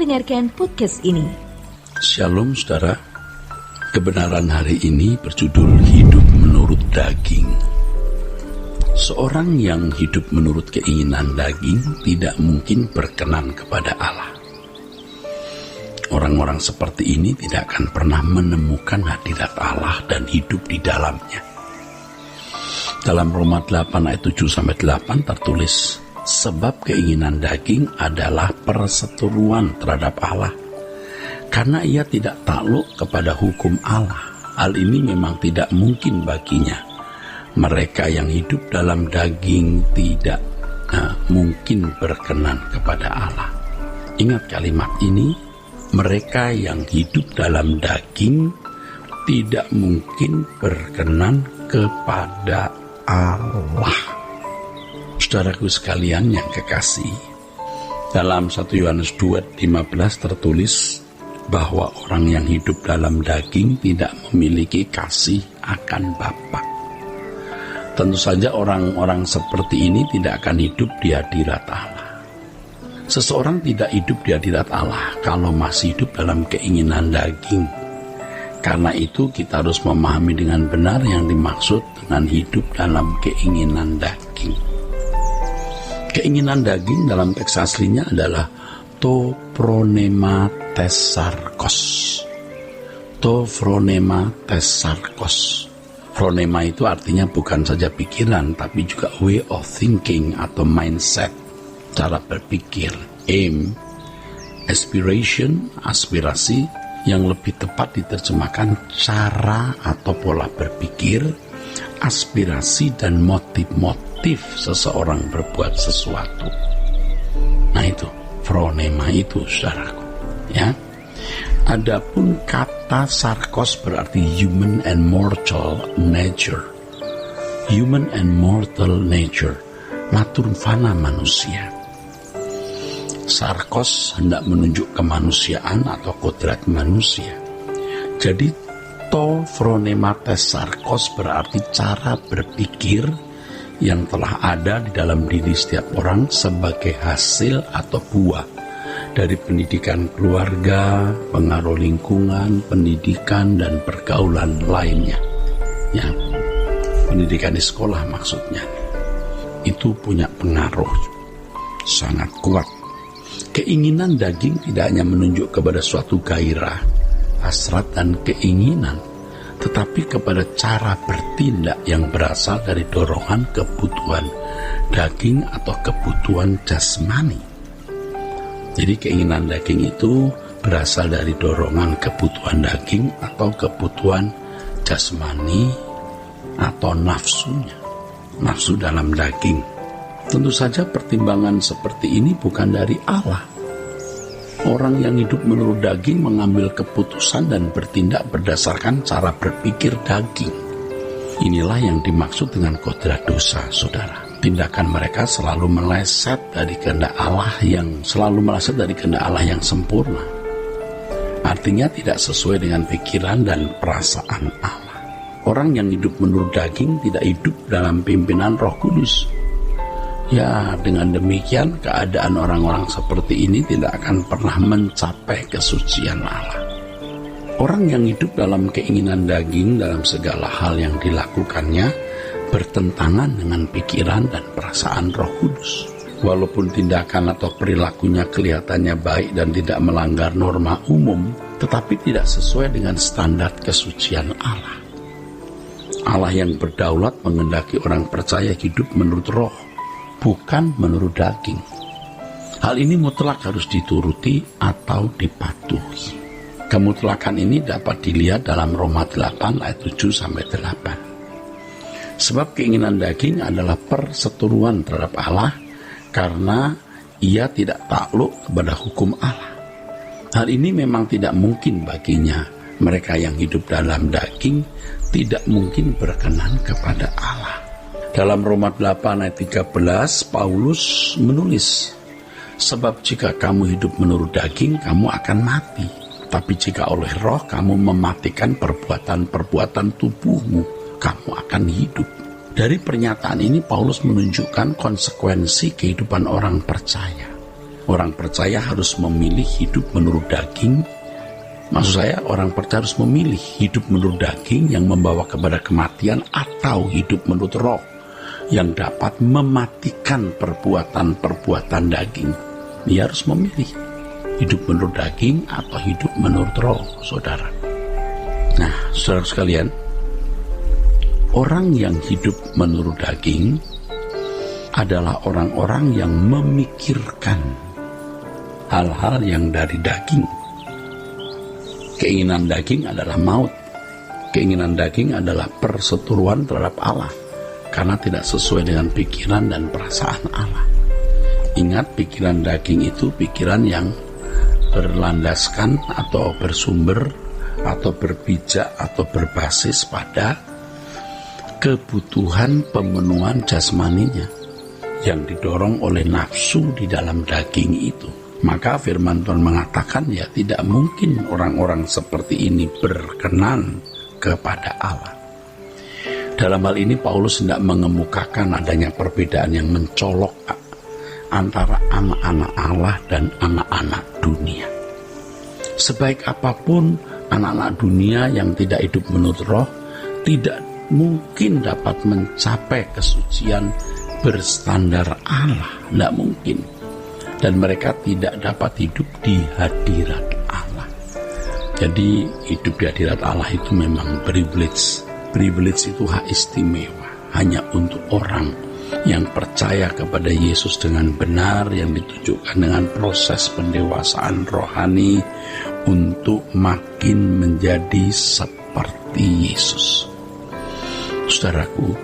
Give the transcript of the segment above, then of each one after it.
mendengarkan podcast ini. Shalom saudara, kebenaran hari ini berjudul hidup menurut daging. Seorang yang hidup menurut keinginan daging tidak mungkin berkenan kepada Allah. Orang-orang seperti ini tidak akan pernah menemukan hadirat Allah dan hidup di dalamnya. Dalam Roma 8 ayat 7-8 tertulis, sebab keinginan daging adalah perseteruan terhadap Allah, karena ia tidak takluk kepada hukum Allah. Hal ini memang tidak mungkin baginya. Mereka yang hidup dalam daging tidak mungkin berkenan kepada Allah. Ingat kalimat ini, mereka yang hidup dalam daging tidak mungkin berkenan kepada Allah. Saudaraku sekalian yang kekasih, dalam 1 Yohanes 2:15 tertulis bahwa orang yang hidup dalam daging tidak memiliki kasih akan Bapa. Tentu saja orang-orang seperti ini tidak akan hidup di hadirat Allah. Seseorang tidak hidup di hadirat Allah kalau masih hidup dalam keinginan daging. Karena itu kita harus memahami dengan benar yang dimaksud dengan hidup dalam keinginan daging. Keinginan daging dalam teks aslinya adalah to phronema tesarkos. To phronema tesarkos. Phronema itu artinya bukan saja pikiran, tapi juga way of thinking atau mindset, cara berpikir, aim, aspiration, aspirasi, yang lebih tepat diterjemahkan cara atau pola berpikir, aspirasi dan motif seseorang berbuat sesuatu. Nah itu, phronema itu saudaraku, ya. Adapun kata sarkos berarti human and mortal nature. Human and mortal nature, natur fana manusia. Sarkos hendak menunjuk kemanusiaan atau kodrat manusia. Jadi to phronemates sarkos berarti cara berpikir yang telah ada di dalam diri setiap orang sebagai hasil atau buah dari pendidikan keluarga, pengaruh lingkungan, pendidikan dan pergaulan lainnya. Ya, pendidikan di sekolah maksudnya. Itu punya pengaruh sangat kuat. Keinginan daging tidak hanya menunjuk kepada suatu gairah, hasrat dan keinginan, tetapi kepada cara bertindak yang berasal dari dorongan kebutuhan daging atau kebutuhan jasmani. Jadi keinginan daging itu berasal dari dorongan kebutuhan daging atau kebutuhan jasmani atau nafsunya, nafsu dalam daging. Tentu saja pertimbangan seperti ini bukan dari Allah. Orang yang hidup menurut daging mengambil keputusan dan bertindak berdasarkan cara berpikir daging. Inilah yang dimaksud dengan kodrat dosa, saudara. Tindakan mereka selalu meleset dari kehendak Allah yang sempurna. Artinya tidak sesuai dengan pikiran dan perasaan Allah. Orang yang hidup menurut daging tidak hidup dalam pimpinan Roh Kudus. Ya, dengan demikian keadaan orang-orang seperti ini tidak akan pernah mencapai kesucian Allah. Orang yang hidup dalam keinginan daging dalam segala hal yang dilakukannya bertentangan dengan pikiran dan perasaan Roh Kudus. Walaupun tindakan atau perilakunya kelihatannya baik dan tidak melanggar norma umum, tetapi tidak sesuai dengan standar kesucian Allah. Allah yang berdaulat menghendaki orang percaya hidup menurut roh, bukan menurut daging. Hal ini mutlak harus dituruti atau dipatuhi. Kemutlakan ini dapat dilihat dalam Roma 8 ayat 7-8. Sebab keinginan daging adalah perseteruan terhadap Allah, karena ia tidak takluk kepada hukum Allah. Hal ini memang tidak mungkin baginya. Mereka yang hidup dalam daging tidak mungkin berkenan kepada Allah. Dalam Roma 8 ayat 13, Paulus menulis, sebab jika kamu hidup menurut daging, kamu akan mati. Tapi jika oleh roh kamu mematikan perbuatan-perbuatan tubuhmu, kamu akan hidup. Dari pernyataan ini Paulus menunjukkan konsekuensi kehidupan orang percaya. Orang percaya harus memilih hidup menurut daging. Maksud saya, orang percaya harus memilih hidup menurut daging yang membawa kepada kematian, atau hidup menurut roh yang dapat mematikan perbuatan-perbuatan daging. Dia harus memilih hidup menurut daging atau hidup menurut roh, saudara. Nah, saudara sekalian, orang yang hidup menurut daging adalah orang-orang yang memikirkan hal-hal yang dari daging. Keinginan daging adalah maut. Keinginan daging adalah perseteruan terhadap Allah, karena tidak sesuai dengan pikiran dan perasaan Allah. Ingat, pikiran daging itu pikiran yang berlandaskan atau bersumber atau berpijak atau berbasis pada kebutuhan pemenuhan jasmaninya yang didorong oleh nafsu di dalam daging itu. Maka firman Tuhan mengatakan, ya tidak mungkin orang-orang seperti ini berkenan kepada Allah. Dalam hal ini Paulus hendak mengemukakan adanya perbedaan yang mencolok antara anak-anak Allah dan anak-anak dunia. Sebaik apapun anak-anak dunia yang tidak hidup menurut roh, tidak mungkin dapat mencapai kesucian berstandar Allah. Tidak mungkin. Dan mereka tidak dapat hidup di hadirat Allah. Jadi hidup di hadirat Allah itu memang privilege. Privilege itu hak istimewa, hanya untuk orang yang percaya kepada Yesus dengan benar, yang ditunjukkan dengan proses pendewasaan rohani untuk makin menjadi seperti Yesus. Saudaraku,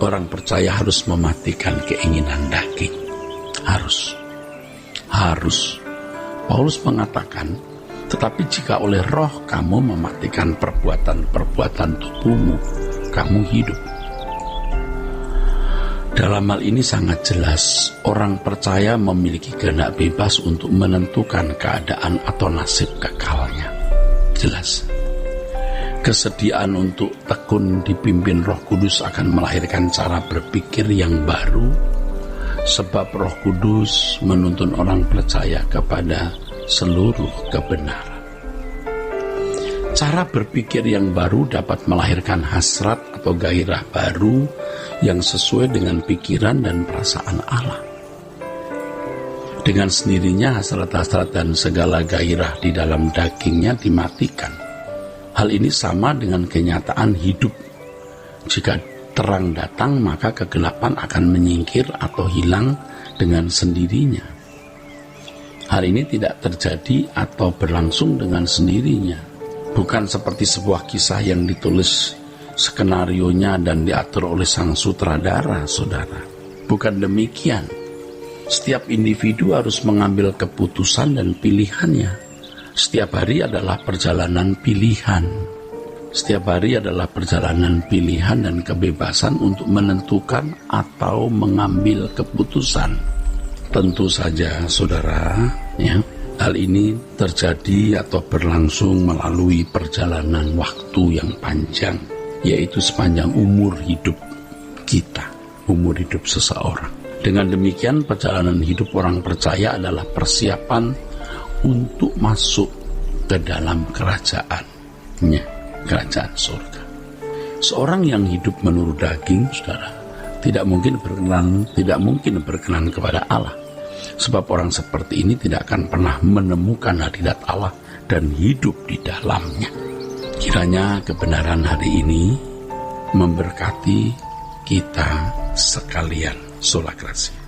orang percaya harus mematikan keinginan daging. Harus. Paulus mengatakan, tetapi jika oleh roh kamu mematikan perbuatan-perbuatan tubuhmu, kamu hidup. Dalam hal ini sangat jelas, orang percaya memiliki kehendak bebas untuk menentukan keadaan atau nasib kekalnya. Jelas. Kesediaan untuk tekun dipimpin Roh Kudus akan melahirkan cara berpikir yang baru, sebab Roh Kudus menuntun orang percaya kepada seluruh kebenaran. Cara berpikir yang baru dapat melahirkan hasrat atau gairah baru yang sesuai dengan pikiran dan perasaan Allah. Dengan sendirinya hasrat-hasrat dan segala gairah di dalam dagingnya dimatikan. Hal ini sama dengan kenyataan hidup. Jika terang datang, maka kegelapan akan menyingkir atau hilang dengan sendirinya. Hal ini tidak terjadi atau berlangsung dengan sendirinya. Bukan seperti sebuah kisah yang ditulis skenarionya dan diatur oleh sang sutradara, saudara. Bukan demikian. Setiap individu harus mengambil keputusan dan pilihannya. Setiap hari adalah perjalanan pilihan. Setiap hari adalah perjalanan pilihan dan kebebasan untuk menentukan atau mengambil keputusan. Tentu saja, saudara, ya, hal ini terjadi atau berlangsung melalui perjalanan waktu yang panjang, yaitu sepanjang umur hidup kita, umur hidup seseorang. Dengan demikian, perjalanan hidup orang percaya adalah persiapan untuk masuk ke dalam kerajaannya, kerajaan surga. Seorang yang hidup menurut daging, saudara, tidak mungkin berkenan kepada Allah. Sebab orang seperti ini tidak akan pernah menemukan hadirat Allah dan hidup di dalamnya. Kiranya kebenaran hari ini memberkati kita sekalian. Sola Gratia.